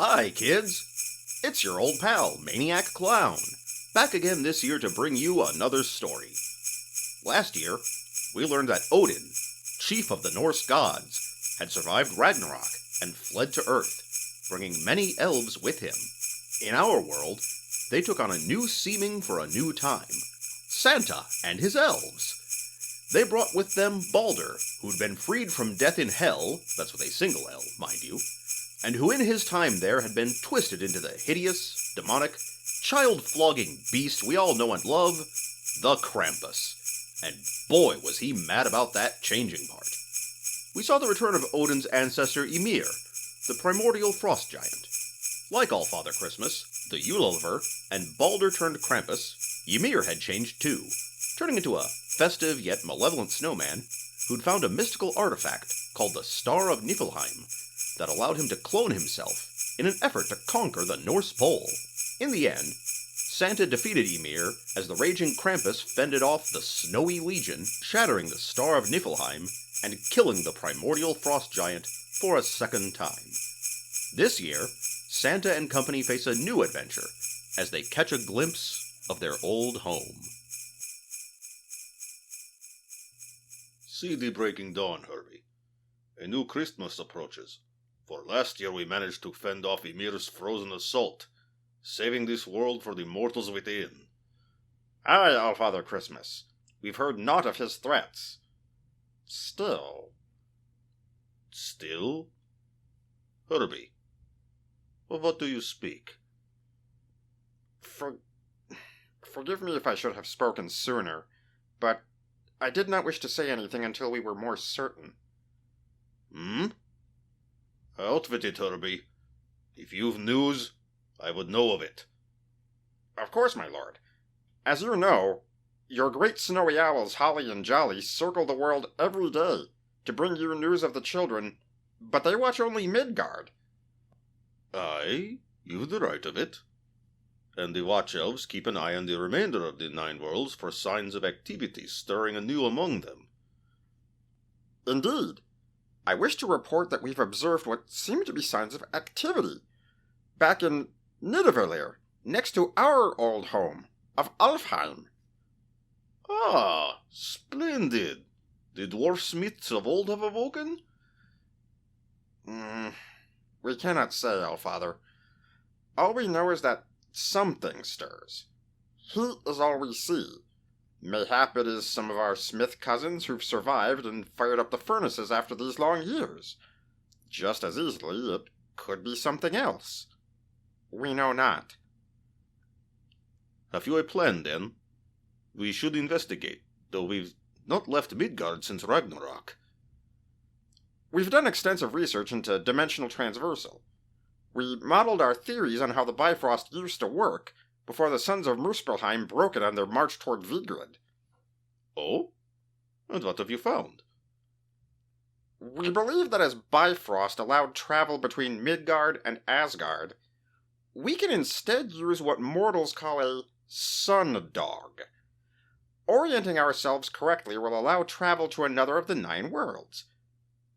Hi, kids! It's your old pal, Maniac Clown, back again this year to bring you another story. Last year, we learned that Odin, chief of the Norse gods, had survived Ragnarok and fled to Earth, bringing many elves with him. In our world, they took on a new seeming for a new time, Santa and his elves. They brought with them Balder, who'd been freed from death in Hell, that's with a single L, mind you, and who in his time there had been twisted into the hideous, demonic, child-flogging beast we all know and love, the Krampus. And boy was he mad about that changing part. We saw the return of Odin's ancestor Ymir, the primordial frost giant. Like All-Father Christmas, the Yule-Logger, and Balder turned Krampus, Ymir had changed too, turning into a festive yet malevolent snowman who'd found a mystical artifact called the Star of Niflheim that allowed him to clone himself in an effort to conquer the North Pole. In the end, Santa defeated Ymir as the raging Krampus fended off the Snowy Legion, shattering the Star of Niflheim and killing the primordial frost giant for a second time. This year, Santa and company face a new adventure as they catch a glimpse of their old home. See the breaking dawn, Herbie. A new Christmas approaches, for last year we managed to fend off Ymir's frozen assault, saving this world for the mortals within. Aye, All-Father Christmas. We've heard naught of his threats. Still? Herbie, of what do you speak? Forgive me if I should have spoken sooner, but I did not wish to say anything until we were more certain. Out with it, Herbie. If you've news, I would know of it. Of course, my lord. As you know, your great snowy owls Holly and Jolly circle the world every day to bring you news of the children, but they watch only Midgard. Aye, you've the right of it. And the Watch Elves keep an eye on the remainder of the 9 worlds for signs of activity stirring anew among them. Indeed. I wish to report that we've observed what seem to be signs of activity back in Nidavellir, next to our old home of Alfheim. Ah, splendid! The dwarf smiths of old have awoken? We cannot say, All-Father. All we know is that something stirs. Heat is all we see. Mayhap it is some of our smith cousins who've survived and fired up the furnaces after these long years. Just as easily, it could be something else. We know not. Have you a plan, then? We should investigate, though we've not left Midgard since Ragnarok. We've done extensive research into dimensional transversal. We modeled our theories on how the Bifrost used to work before the Sons of Muspelheim broke it on their march toward Vigrid. Oh? And what have you found? We believe that as Bifrost allowed travel between Midgard and Asgard, we can instead use what mortals call a sun dog. Orienting ourselves correctly will allow travel to another of the 9 worlds.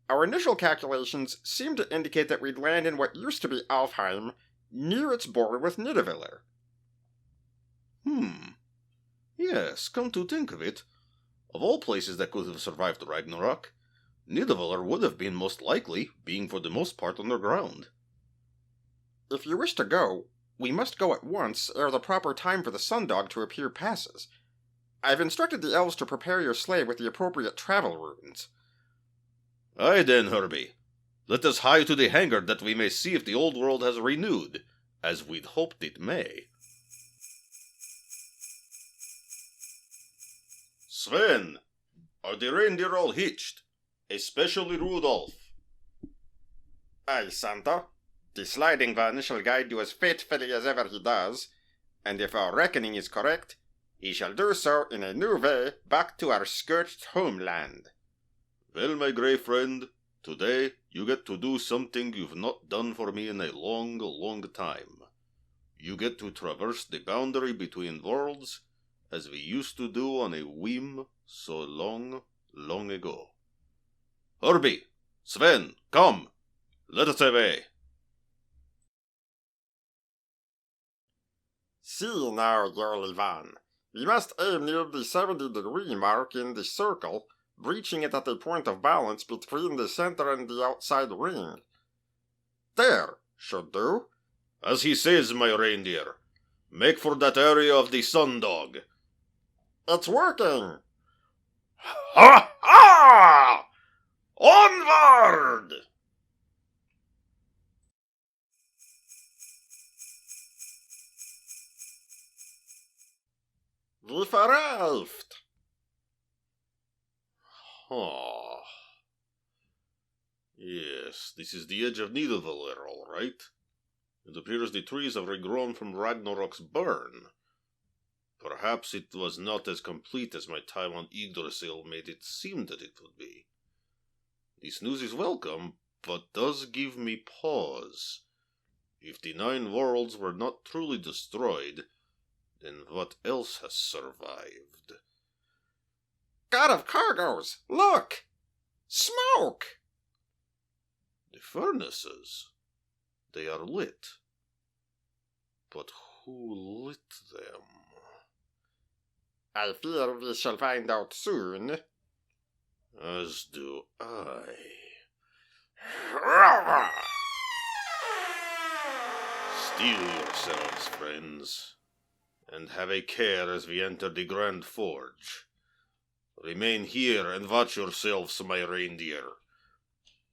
Our initial calculations seem to indicate that we'd land in what used to be Alfheim, near its border with Nidavellir. Yes, come to think of it, of all places that could have survived Ragnarok, Nidavellir would have been most likely, being for the most part underground. If you wish to go, we must go at once, ere the proper time for the Sundog to appear passes. I've instructed the elves to prepare your sleigh with the appropriate travel runes. Aye then, Herbie. Let us hie to the hangar that we may see if the old world has renewed, as we'd hoped it may. Sven, are the reindeer all hitched? Especially Rudolph. Aye, Santa. The sliding van shall guide you as faithfully as ever he does, and if our reckoning is correct, he shall do so in a new way back to our scorched homeland. Well, my grey friend, today you get to do something you've not done for me in a long, long time. You get to traverse the boundary between worlds, as we used to do on a whim so long, long ago. Herbie, Sven, come, let us away. See now, Jolivan. We must aim near the 70-degree mark in the circle, reaching it at a point of balance between the center and the outside ring. There, should do. As he says, my reindeer. Make for that area of the sundog. It's working! Ha ha! Onward! We've arrived! Ah. Yes, this is the edge of Nidavellir, all right. It appears the trees have regrown from Ragnarok's burn. Perhaps it was not as complete as my time on Yggdrasil made it seem that it would be. This news is welcome, but does give me pause. If the 9 worlds were not truly destroyed, then what else has survived? God of Cargoes, look! Smoke! The furnaces. They are lit. But who lit them? I fear we shall find out soon. As do I. Steel yourselves, friends, and have a care as we enter the Grand Forge. Remain here and watch yourselves, my reindeer,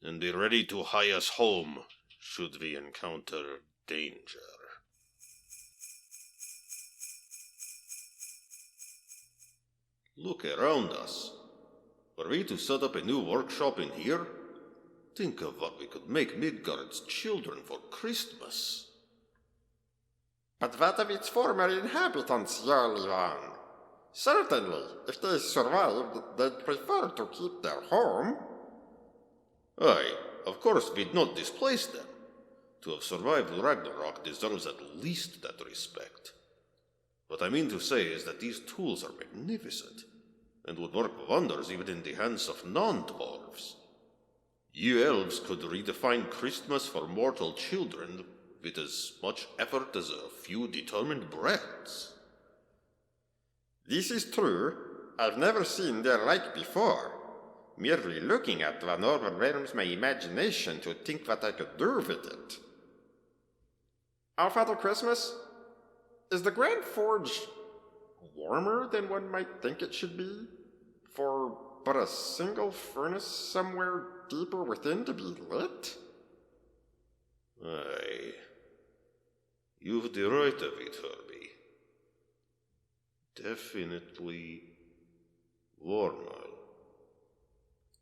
and be ready to hie us home should we encounter danger. Look around us. Were we to set up a new workshop in here? Think of what we could make Midgard's children for Christmas. But what of its former inhabitants, Jolivan? Certainly, if they survived, they'd prefer to keep their home. Aye, of course we'd not displace them. To have survived Ragnarok deserves at least that respect. What I mean to say is that these tools are magnificent, and would work wonders even in the hands of non-dwarves. You elves could redefine Christmas for mortal children with as much effort as a few determined brats. This is true. I've never seen their like before. Merely looking at one overwhelms my imagination to think what I could do with it. Our Father Christmas, is the Grand Forge warmer than one might think it should be? For but a single furnace somewhere deeper within to be lit? Aye. You've the right of it, Herbie. Definitely warmer.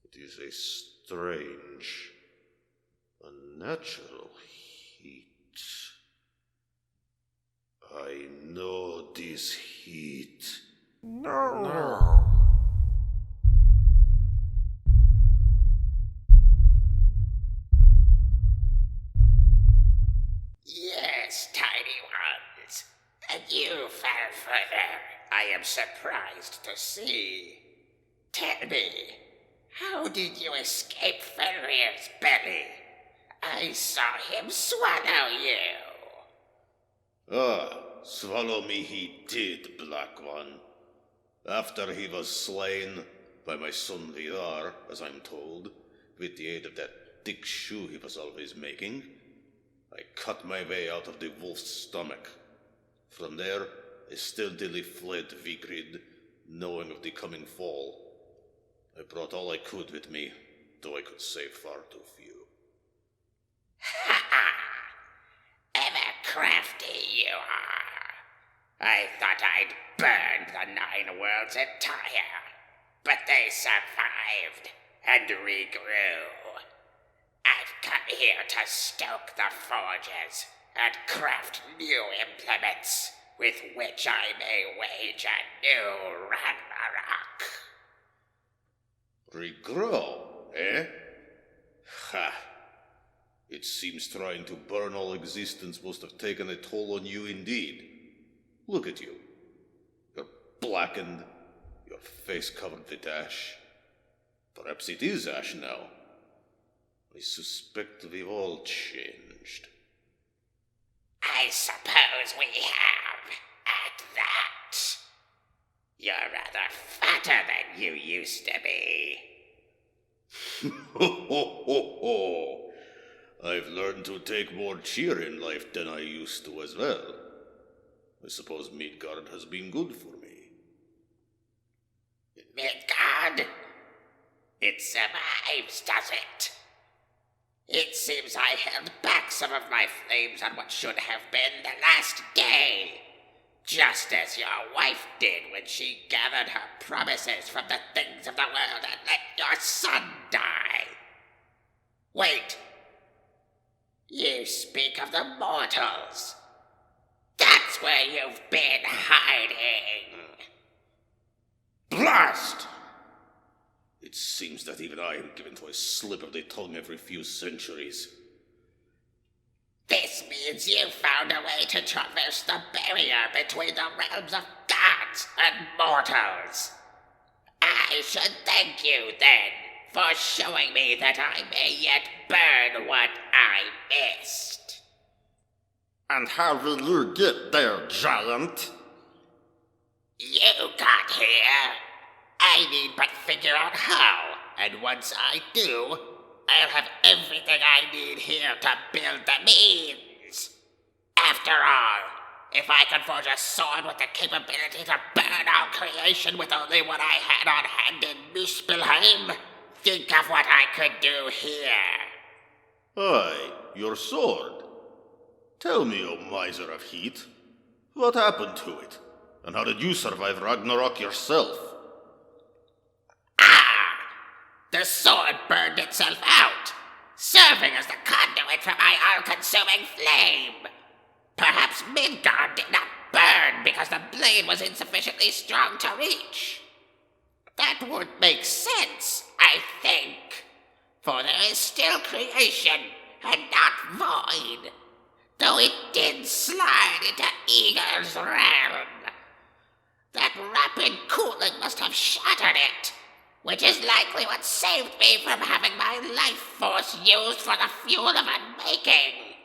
It is a strange, unnatural heat. I know this heat. No. Yes, tiny ones. And you far further, I am surprised to see. Tell me, how did you escape Fenrir's belly? I saw him swallow you. Ah, swallow me he did, Black One. After he was slain by my son Vidar, as I'm told, with the aid of that thick shoe he was always making, I cut my way out of the wolf's stomach. From there, I stealthily fled Vigrid, knowing of the coming fall. I brought all I could with me, though I could save far too few. Ha ha! Ever crafty you are. I thought I'd burned the 9 worlds entire, but they survived and regrew. I've come here to stoke the forges and craft new implements with which I may wage a new Ragnarok. Regrow, eh? Ha! It seems trying to burn all existence must have taken a toll on you indeed. Look at you. You're blackened, your face covered with ash. Perhaps it is ash now. I suspect we've all changed. I suppose we have. You're rather fatter than you used to be. Ho ho ho ho! I've learned to take more cheer in life than I used to as well. I suppose Midgard has been good for me. Midgard? It survives, does it? It seems I held back some of my flames on what should have been the last day, just as your wife did when she gathered her promises from the things of the world and let your son die. Wait. You speak of the mortals. That's where you've been hiding. Blast! It seems that even I am given to a slip of the tongue every few centuries. This means you found a way to traverse the barrier between the realms of gods and mortals. I should thank you, then, for showing me that I may yet burn what I missed. And how will you get there, giant? You got here. I need but figure out how, and once I do, I'll have everything I need here to build the means. After all, if I can forge a sword with the capability to burn our creation with only what I had on hand in Muspelheim, think of what I could do here. Aye, your sword. Tell me, O miser of heat, what happened to it? And how did you survive Ragnarok yourself? The sword burned itself out, serving as the conduit for my all-consuming flame. Perhaps Midgard did not burn because the blade was insufficiently strong to reach. That would make sense, I think, for there is still creation and not void, though it did slide into Eagle's realm. That rapid cooling must have shattered it, which is likely what saved me from having my life force used for the fuel of unmaking.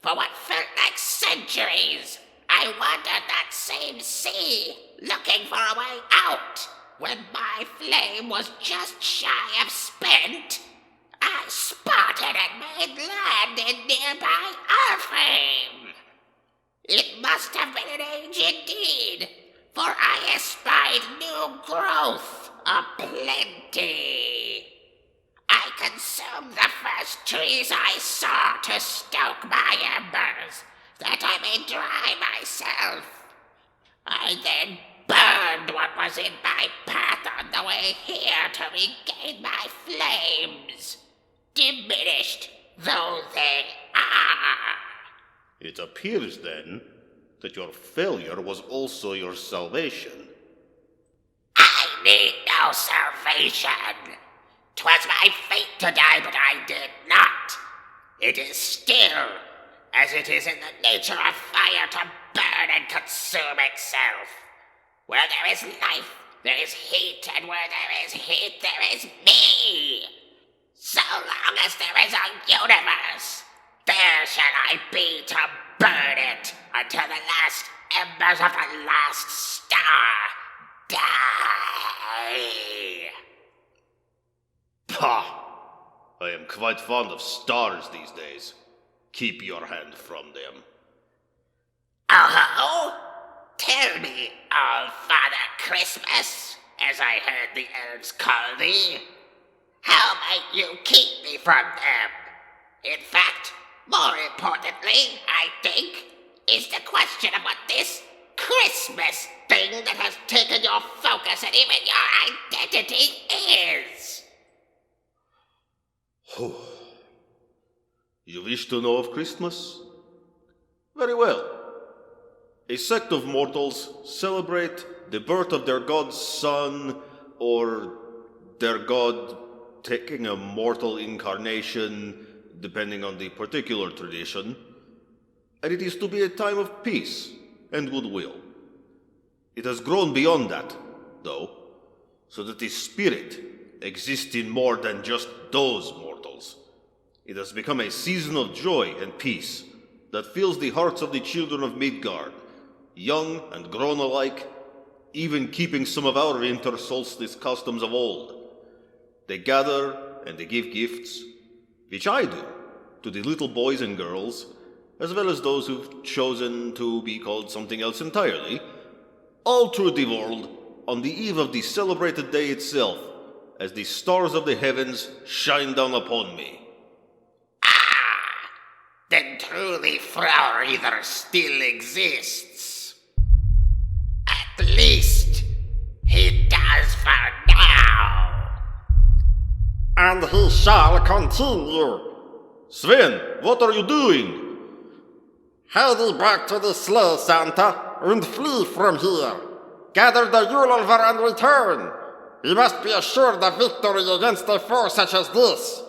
For what felt like centuries, I wandered that same sea, looking for a way out. When my flame was just shy of spent, I spotted and made land in nearby Alfheim. It must have been an age indeed, for I espied new growth aplenty. I consumed the first trees I saw to stoke my embers, that I may dry myself. I then burned what was in my path on the way here to regain my flames, diminished though they are. It appears, then, that your failure was also your salvation. I need no salvation. 'Twas my fate to die, but I did not. It is still, as it is in the nature of fire to burn and consume itself. Where there is life, there is heat, and where there is heat, there is me. So long as there is a universe, there shall I be to burn it until the last embers of the last star die. Pah! I am quite fond of stars these days. Keep your hand from them. Oh? Tell me, All Father Christmas, as I heard the elves call thee, how might you keep me from them? In fact, more importantly, I think, is the question of what this Christmas thing that has taken your focus and even your identity is. You wish to know of Christmas? Very well. A sect of mortals celebrate the birth of their god's son, or their god taking a mortal incarnation, depending on the particular tradition, and it is to be a time of peace and goodwill. It has grown beyond that, though, so that the spirit exists in more than just those mortals. It has become a season of joy and peace that fills the hearts of the children of Midgard, young and grown alike, even keeping some of our winter solstice customs of old. They gather and they give gifts, which I do, to the little boys and girls, as well as those who've chosen to be called something else entirely, all through the world on the eve of the celebrated day itself, as the stars of the heavens shine down upon me. Ah, then truly Flower Eater still exists. At least he does for now. And he shall continue. Sven, what are you doing? Hie thee back to the sleigh, Santa, and flee from here. Gather the Yule-over and return. We must be assured of victory against a foe such as this.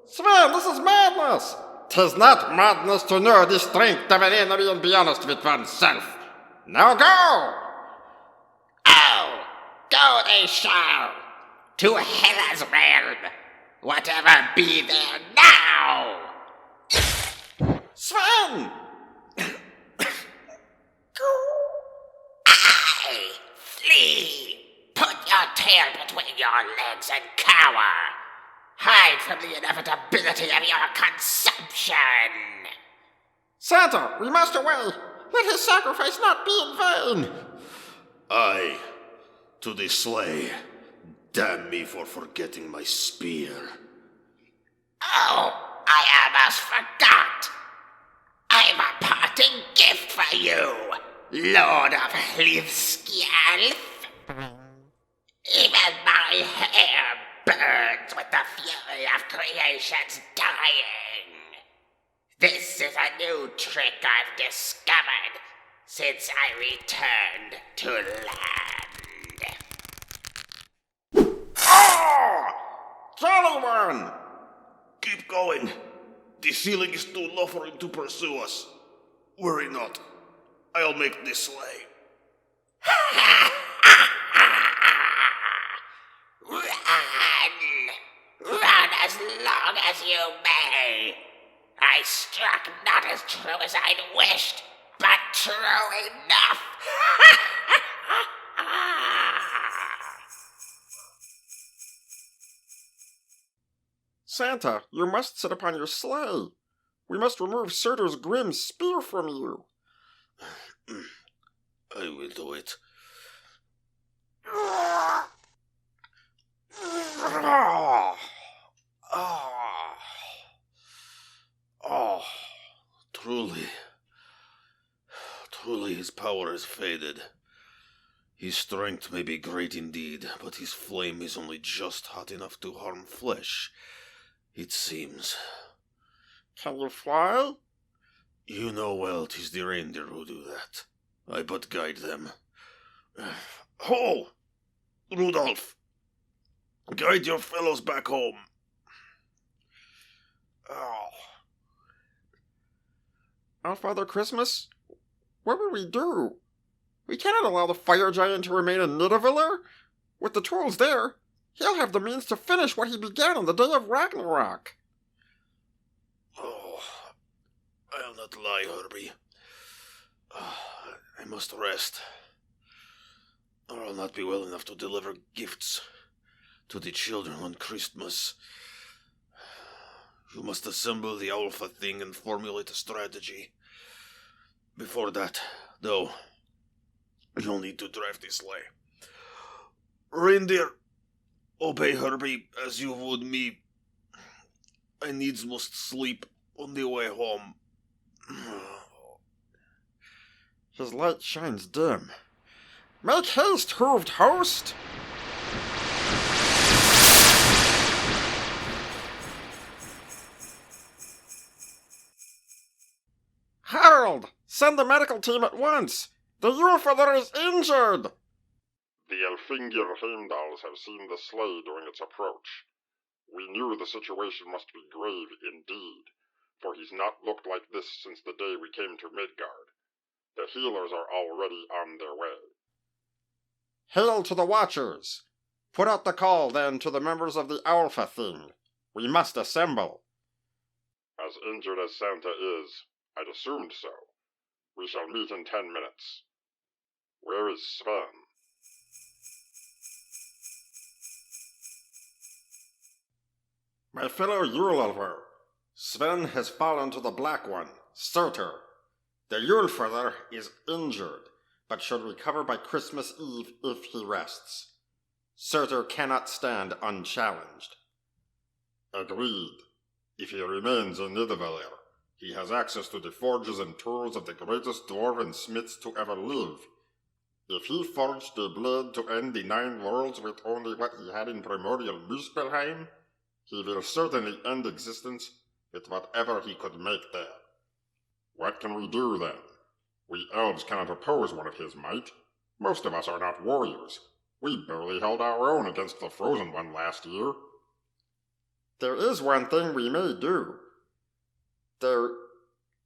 Sven, this is madness. 'Tis not madness to know the strength of an enemy and be honest with oneself. Now go! Oh, go they shall, to Hela's realm, whatever be there now. Sven! I flee. Put your tail between your legs and cower. Hide from the inevitability of your consumption. Santa, we must away. Let his sacrifice not be in vain. Aye, to the sleigh. Damn me for forgetting my spear. Oh, I almost forgot. I've a parting gift for you, Lord of Hlivskjalf. Even my hair burns with the fury of creation's dying. This is a new trick I've discovered since I returned to land. Oh! Jolly one! Keep going. The ceiling is too low for him to pursue us. Worry not. I'll make this sleigh. Run as long as you may. I struck not as true as I'd wished, but true enough. Santa, you must sit upon your sleigh. We must remove Surtur's grim spear from you. I will do it. Truly his power has faded. His strength may be great indeed, but his flame is only just hot enough to harm flesh, it seems. Can you fly? You know well 'tis the reindeer who do that. I but guide them. Ho! Rudolph! Guide your fellows back home. Oh. Our Father Christmas? What will we do? We cannot allow the fire giant to remain in Nidavellir. With the trolls there, he'll have the means to finish what he began on the day of Ragnarok. Oh, I'll not lie, Herbie. I must rest, or I'll not be well enough to deliver gifts to the children on Christmas. You must assemble the Alpha thing and formulate a strategy. Before that, though, you'll need to drive this sleigh. Reindeer, obey Herbie as you would me. I needs must sleep on the way home. His light shines dim. Make haste, hooved host! Harold! Send the medical team at once! The Yule-father is injured! The Elfingir Heimdalls have seen the sleigh during its approach. We knew the situation must be grave indeed, for he's not looked like this since the day we came to Midgard. The healers are already on their way. Hail to the Watchers! Put out the call, then, to the members of the Alpha thing. We must assemble. As injured as Santa is, I'd assumed so. We shall meet in 10 minutes. Where is Sven? My fellow Yule Elver, Sven has fallen to the Black One, Surtur. The Yule Feather is injured, but should recover by Christmas Eve if he rests. Surtur cannot stand unchallenged. Agreed. If he remains in Nidavellir, he has access to the forges and tools of the greatest dwarven smiths to ever live. If he forged a blade to end the 9 worlds with only what he had in primordial Muspelheim, he will certainly end existence with whatever he could make there. What can we do then? We elves cannot oppose one of his might. Most of us are not warriors. We barely held our own against the Frozen One last year. There is one thing we may do. There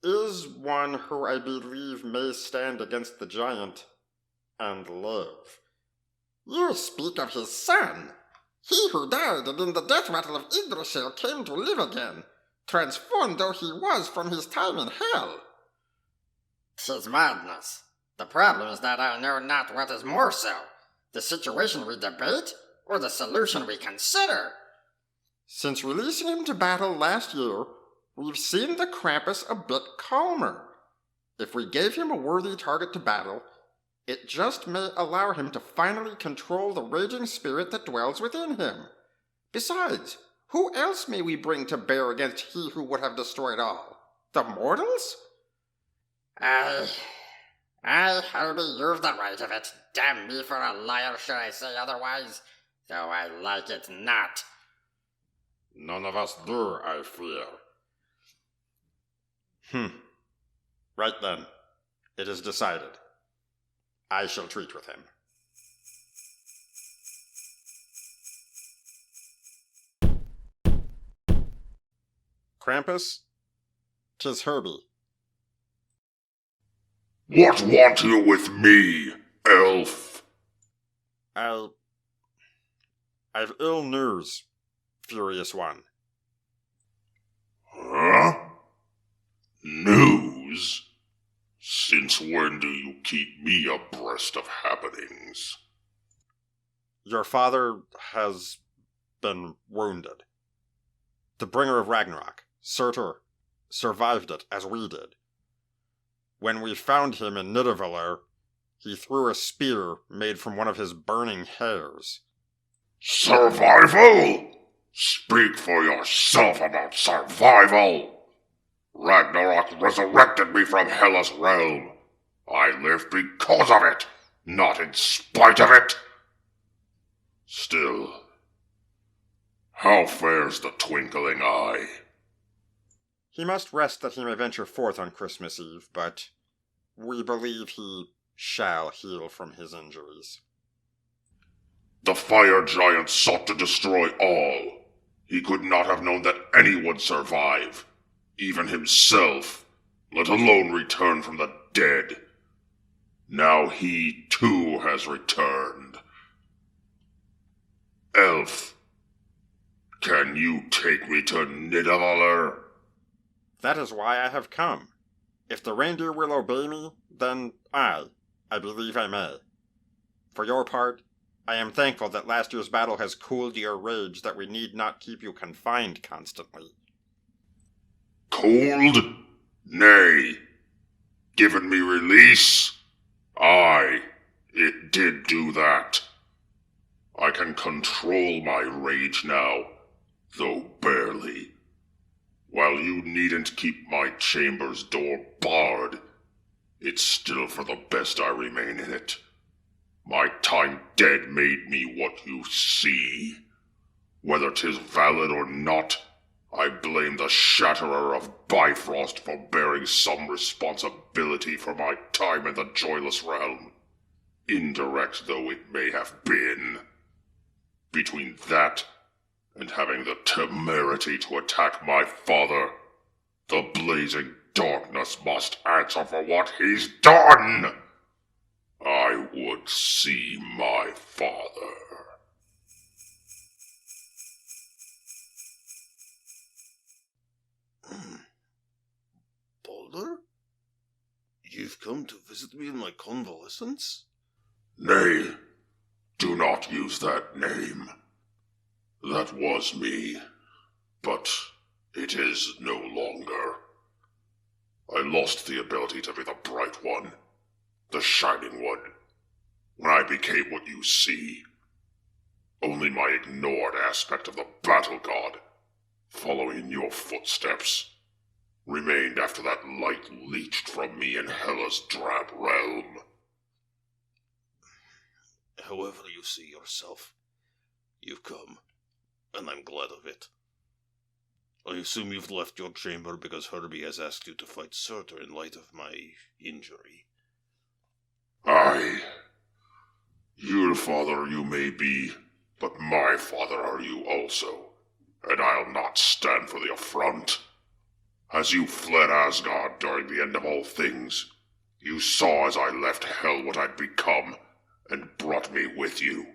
is one who I believe may stand against the giant and live. You speak of his son. He who died and in the death rattle of Yggdrasil came to live again, transformed though he was from his time in hell. 'Tis madness. The problem is that I know not what is more so, the situation we debate, or the solution we consider. Since releasing him to battle last year, we've seen the Krampus a bit calmer. If we gave him a worthy target to battle, it just may allow him to finally control the raging spirit that dwells within him. Besides, who else may we bring to bear against he who would have destroyed all? The mortals? Aye, Hobie, you've the right of it. Damn me for a liar, should I say otherwise, though I like it not. None of us do, I fear. Right then. It is decided. I shall treat with him. Krampus, 'tis Herbie. What want you with me, elf? I've ill news, Furious One. Huh? News? Since when do you keep me abreast of happenings? Your father has been wounded. The bringer of Ragnarok, Surtur, survived it as we did. When we found him in Nidavellir, he threw a spear made from one of his burning hairs. Survival? Speak for yourself about survival. Ragnarok resurrected me from Hellas' realm. I live because of it, not in spite of it. Still, how fares the twinkling eye? He must rest that he may venture forth on Christmas Eve, but we believe he shall heal from his injuries. The fire giant sought to destroy all. He could not have known that any would survive, even himself, let alone return from the dead. Now he too has returned. Elf, can you take me to Nidavellir? That is why I have come. If the reindeer will obey me, then I believe I may. For your part, I am thankful that last year's battle has cooled your rage that we need not keep you confined constantly. Cold? Nay. Given me release? Aye, it did do that. I can control my rage now, though barely. While you needn't keep my chamber's door barred, it's still for the best I remain in it. My time dead made me what you see. Whether 'tis valid or not, I blame the Shatterer of Bifrost for bearing some responsibility for my time in the Joyless Realm, indirect though it may have been. Between that and having the temerity to attack my father, the blazing darkness must answer for what he's done. I would see my father. Baldur? You've come to visit me in my convalescence? Nay, do not use that name. That was me, but it is no longer. I lost the ability to be the bright one, the shining one, when I became what you see. Only my ignored aspect of the battle god, following in your footsteps, remained after that light leached from me in Hela's drab realm. However you see yourself, you've come, and I'm glad of it. I assume you've left your chamber because Herbie has asked you to fight Surtur in light of my injury. Aye. Your father you may be, but my father are you also, and I'll not stand for the affront. As you fled Asgard during the end of all things, you saw as I left Hell what I'd become, and brought me with you.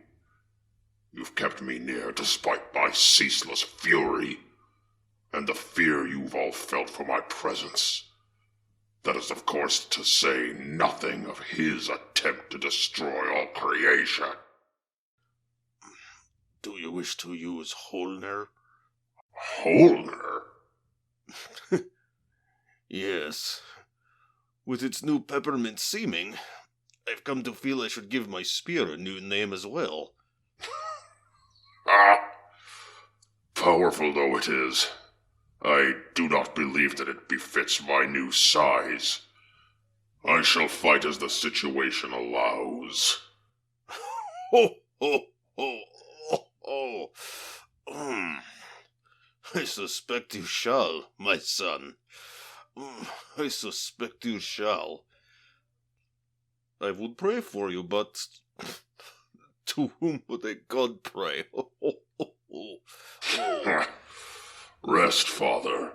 You've kept me near despite my ceaseless fury, and the fear you've all felt for my presence. That is, of course, to say nothing of his attempt to destroy all creation. Do you wish to use Holner? Holner? Yes. With its new peppermint seeming, I've come to feel I should give my spear a new name as well. Ah! Powerful though it is, I do not believe that it befits my new size. I shall fight as the situation allows. Ho, ho, ho, ho, ho. I suspect you shall, my son. I suspect you shall. I would pray for you, but to whom would a god pray? Rest, Father.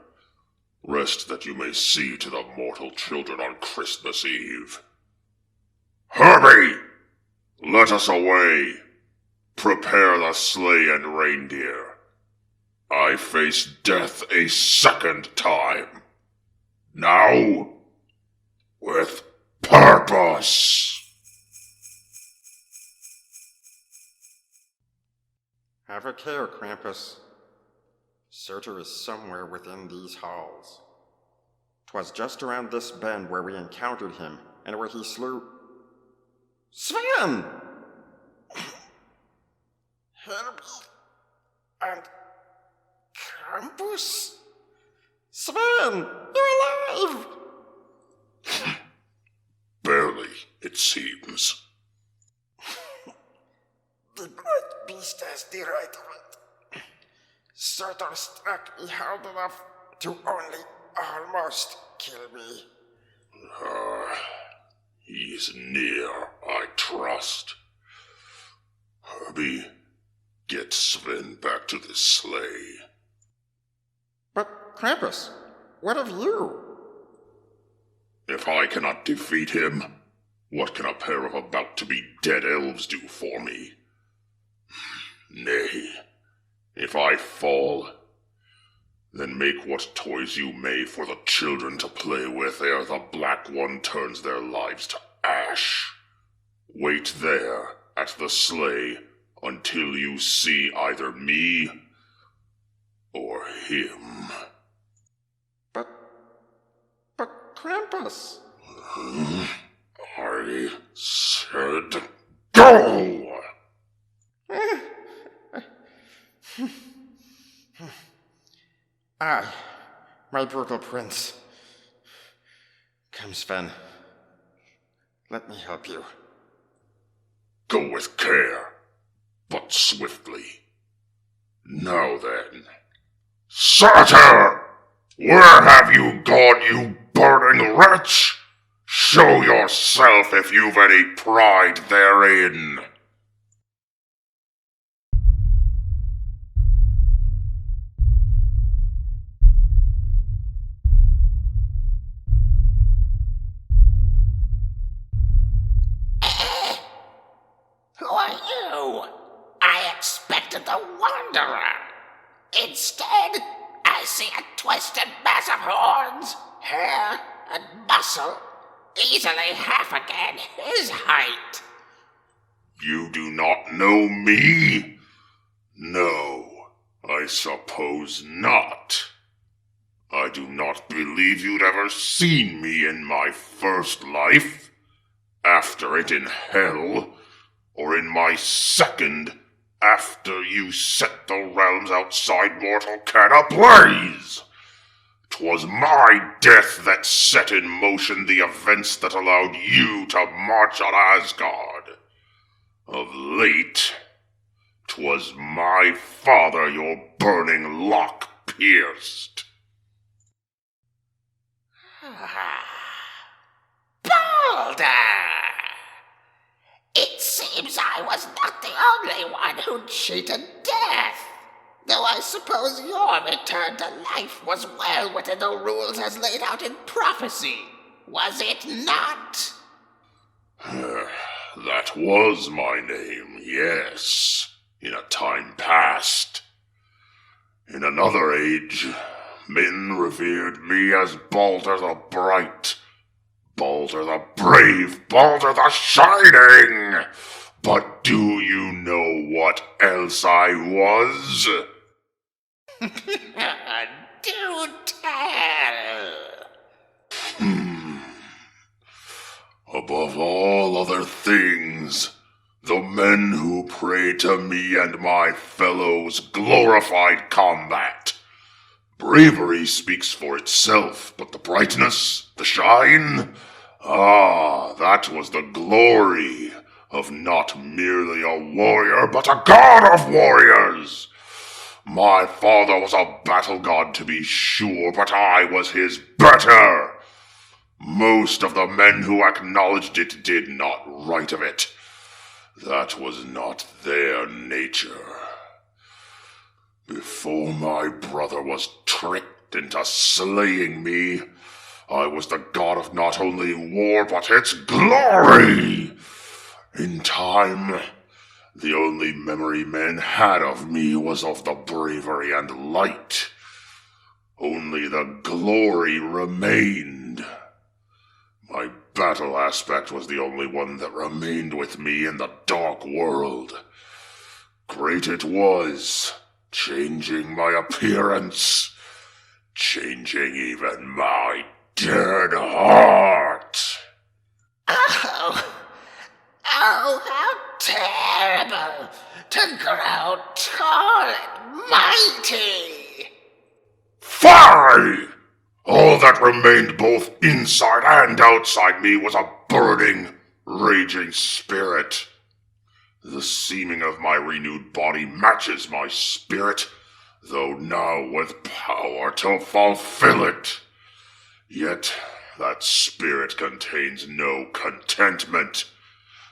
Rest that you may see to the mortal children on Christmas Eve. Herbie! Let us away. Prepare the sleigh and reindeer. I face death a second time. Now, with purpose. Have a care, Krampus. Surtur is somewhere within these halls. 'Twas just around this bend where we encountered him, and where he slew... Sven! Herbie and Krampus? Sven! You're alive! Barely, it seems. The bright beast has the right of it. Surtur struck me hard enough to only almost kill me. He's near, I trust. Herbie, get Sven back to the sleigh. But, Krampus, what of you? If I cannot defeat him, what can a pair of about-to-be dead elves do for me? Nay, if I fall, then make what toys you may for the children to play with ere the Black One turns their lives to ash. Wait there at the sleigh until you see either me or him. But Krampus... I said go! I, my brutal prince. Come, Sven. Let me help you. Go with care, but swiftly. Now then, Surtur! Where have you gone, you burning wretch? Show yourself if you've any pride therein. Who are you? I expected the Wanderer. Instead, I see a twisted mass of horns, hair, and muscle, easily half again his height. You do not know me? No, I suppose not. I do not believe you'd ever seen me in my first life, after it in hell, or in my second, after you set the realms outside mortal can ablaze. 'Twas my death that set in motion the events that allowed you to march on Asgard. Of late, 'twas my father your burning lock pierced. Balder! It seems I was not the only one who cheated death. Though I suppose your return to life was well within the rules as laid out in prophecy, was it not? That was my name, yes, in a time past. In another age, men revered me as Balder the Bright, Balder the Brave, Balder the Shining. But do you know what else I was? Do tell. Above all other things, the men who pray to me and my fellows glorified combat. Bravery speaks for itself, but the brightness, the shine, that was the glory of not merely a warrior, but a god of warriors. My father was a battle god, to be sure, but I was his better. Most of the men who acknowledged it did not write of it. That was not their nature. Before my brother was tricked into slaying me, I was the god of not only war, but its glory. In time, the only memory men had of me was of the bravery and light. Only the glory remained. My battle aspect was the only one that remained with me in the dark world. Great it was, changing my appearance, changing even my dead heart. Oh, how terrible to grow tall and mighty. Fie! All that remained both inside and outside me was a burning, raging spirit. The seeming of my renewed body matches my spirit, though now with power to fulfill it. Yet that spirit contains no contentment.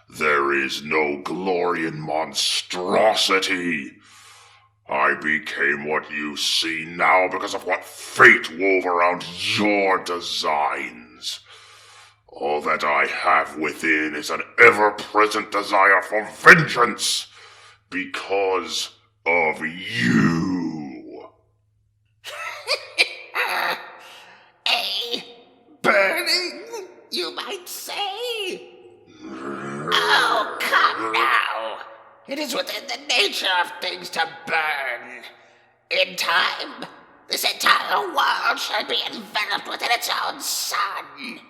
There is no glory in monstrosity. I became what you see now because of what fate wove around your designs. All that I have within is an ever-present desire for vengeance because of you. A burning, you might say? Oh, come now. It is within the nature of things to burn. In time, this entire world shall be enveloped within its own sun.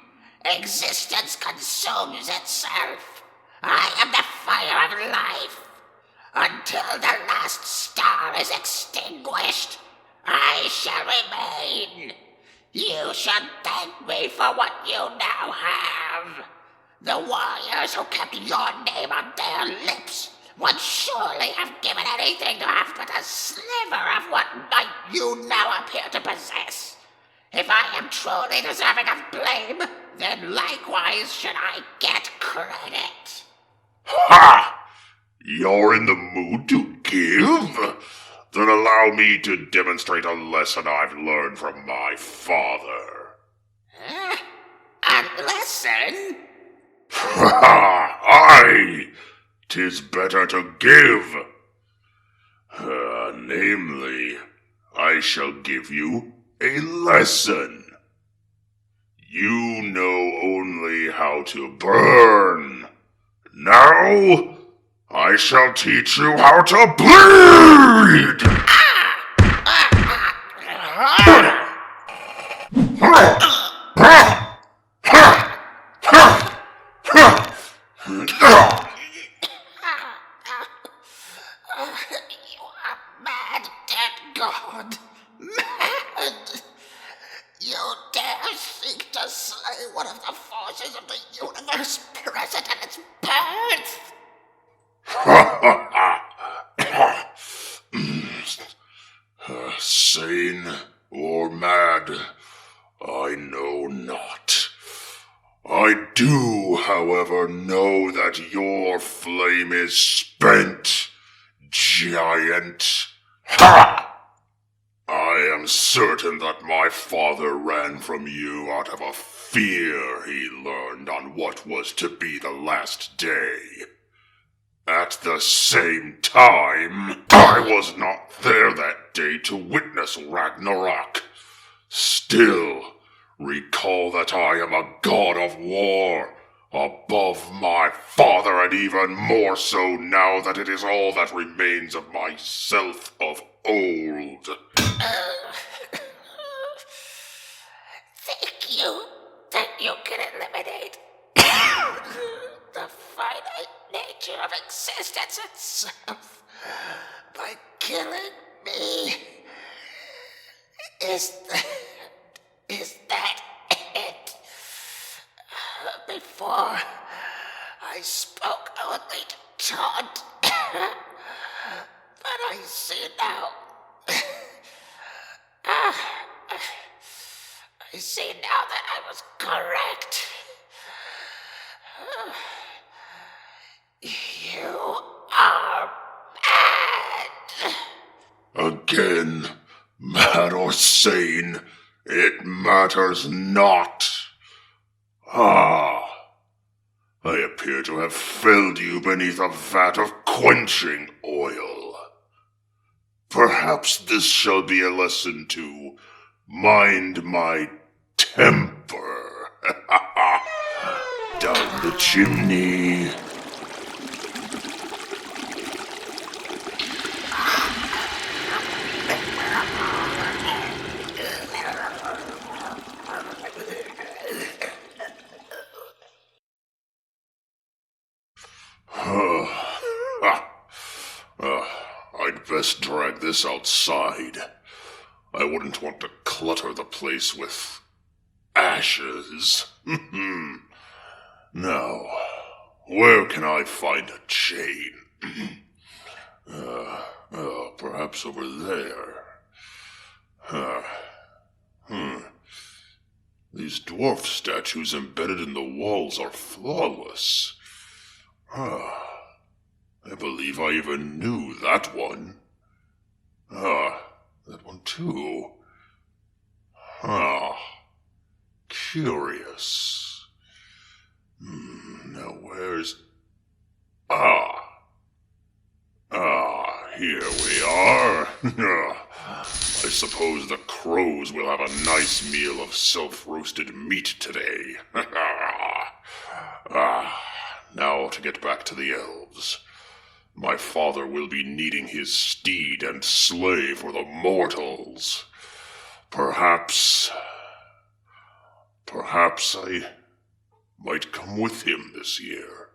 Existence consumes itself. I am the fire of life. Until the last star is extinguished, I shall remain. You should thank me for what you now have. The warriors who kept your name on their lips would surely have given anything to have but a sliver of what might you now appear to possess. If I am truly deserving of blame, then likewise should I get credit. Ha! You're in the mood to give? Then allow me to demonstrate a lesson I've learned from my father. A lesson? Ha! Aye! 'Tis better to give. Namely, I shall give you a lesson. You know only how to burn. Now, I shall teach you how to bleed! one of the forces of the universe present at its birth. Sane or mad, I know not. I do, however, know that your flame is spent, giant. Ha! I am certain that my father ran from you out of a fear he learned on what was to be the last day. At the same time, I was not there that day to witness Ragnarok. Still, recall that I am a god of war, above my father, and even more so now that it is all that remains of myself of old. Think you that you can eliminate the finite nature of existence itself by killing me? Is that it? Before, I spoke only to taunt, but I see now. I see now that I was correct. You are mad. Again, mad or sane, it matters not. Ah, I appear to have filled you beneath a vat of quenching oil. Perhaps this shall be a lesson to mind my temper. Down the chimney. I'd best drag this outside. I wouldn't want to clutter the place with ashes. Now, where can I find a chain? Perhaps over there. These dwarf statues embedded in the walls are flawless. I believe I even knew that one. That one too. Curious. Now where's... Here we are. I suppose the crows will have a nice meal of self-roasted meat today. Now to get back to the elves. My father will be needing his steed and sleigh for the mortals. Perhaps I might come with him this year.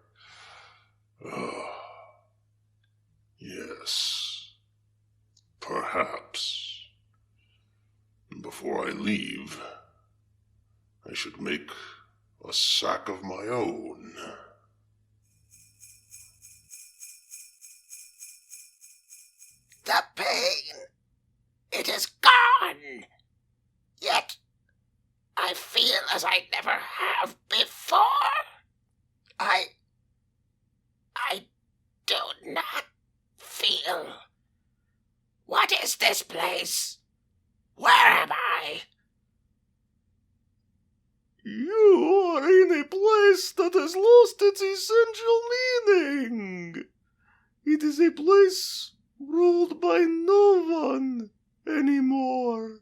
Yes, perhaps. Before I leave, I should make a sack of my own. The pain, it is gone. Yet, I feel as I never have before. I do not feel. What is this place? Where am I? You are in a place that has lost its essential meaning. It is a place ruled by no one anymore.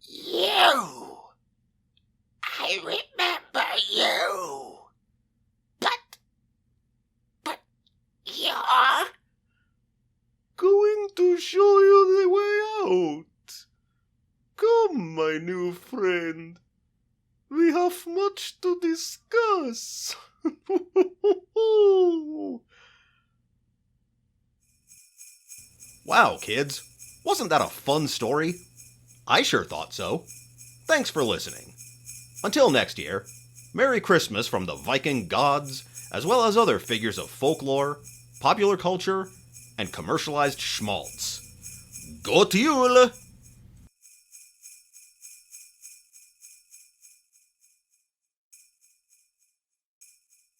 You. I remember you. But you're... Going to show you the way out. Come, my new friend. We have much to discuss. Wow, kids. Wasn't that a fun story? I sure thought so. Thanks for listening. Until next year, Merry Christmas from the Viking gods, as well as other figures of folklore, popular culture, and commercialized schmaltz. Gott Jul!